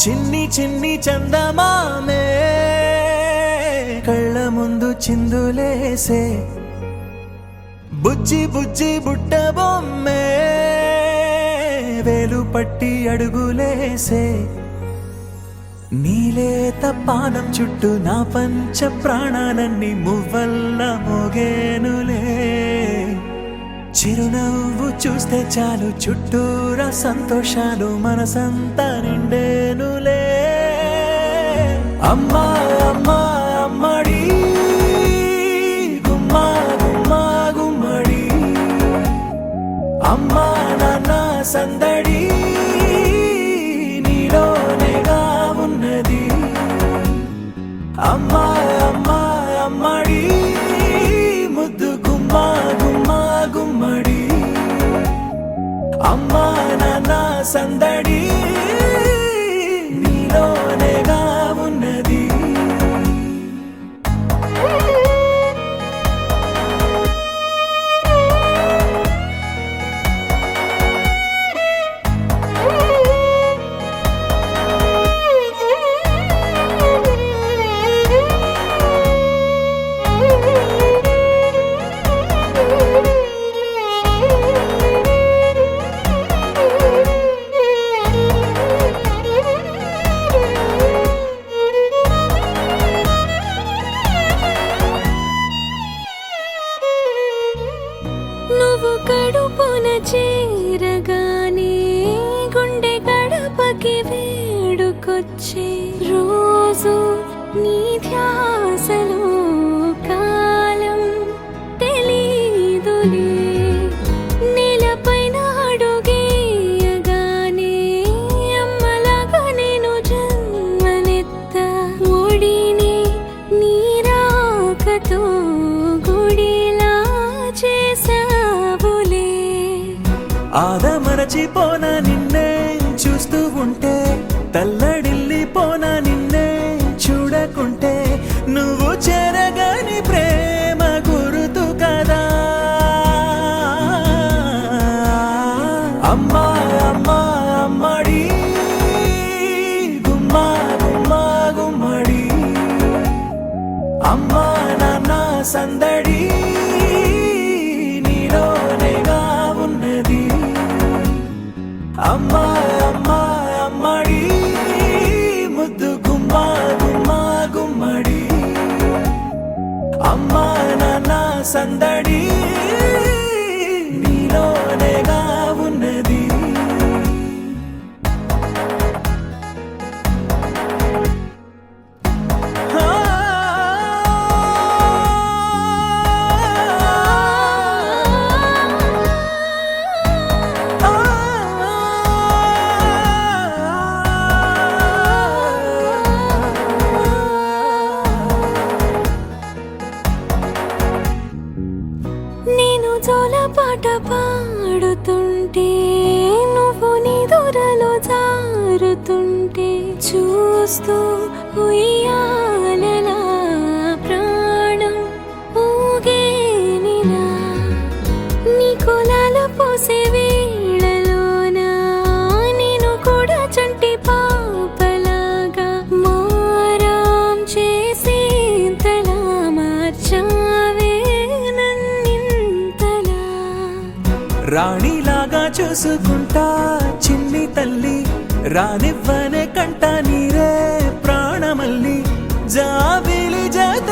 చిన్ని చిన్ని చందమామే కళ్ళ ముందు చిందులేసే బుజ్జి బుజ్జి బుట్ట బొమ్మే వేలు పట్టి అడుగులేసే నీలేత పానం చుట్టూ నా పంచ ప్రాణాలన్నీ మువ్వల్ల మోగేనులే చిరునవ్వు చూస్తే చాలు చుట్టూరా సంతోషాలు మనసంతా నిండేనులే అమ్మా అమ్మా అమ్మడి గుమ్మా గుమ్మా గుమ్మడి అమ్మా నాన్న సందడి నీలోనేగా ఉన్నది అమ్మా అమ్మా అమ్మడి ముద్దు గుమ్మా గుమ్మా గుమ్మడి అమ్మా నాన్న సందడి నీలోనేగా ఉన్నది నువ్వు కడుపున చేరగానే గుండె గడపకి వేడుకొచ్చే రోజు నీ ధ్యాసలో కాలం తెలీదులే నేలపైన అడుగేయగానే అమ్మలాగా నేను జన్మనెత్త ఒడిని నీ రాకతో గుడిలా చేసావులే ఆదమరచిపోనా నిన్నే చూస్తూ ఉంటే తల్లడిల్లిపోనా నిన్నే చూడకుంటే నువ్వు చెరగని ప్రేమ గురుతు కదా అమ్మా అమ్మా అమ్మడి గుమ్మా గుమ్మా గుమ్మడి అమ్మా నాన్న సందడి నీలోనేగా ఉన్నది అమ్మా అమ్మా అమ్మడి ముద్దు గుమ్మా గుమ్మా గుమ్మడి అమ్మా నాన్న సందడి నీలోనేగా ఉన్నది నేను జోలపాట పాడుతుంటే నువ్వు నిదురలో జారుతుంటే చూస్తూ ఉయ్యాలలా ప్రాణం ఊగేనిలా నీ కులాల పోసే వేళలోన నేను కూడా చంటి పాపలాగా మారాం చేసేంతలా మార్చావే నన్నింతలా రాణిలాగా చూసుకుంటా చిన్ని తల్లి రానివ్వనే కంట నీరే ప్రాణమల్లి జాబిలి జత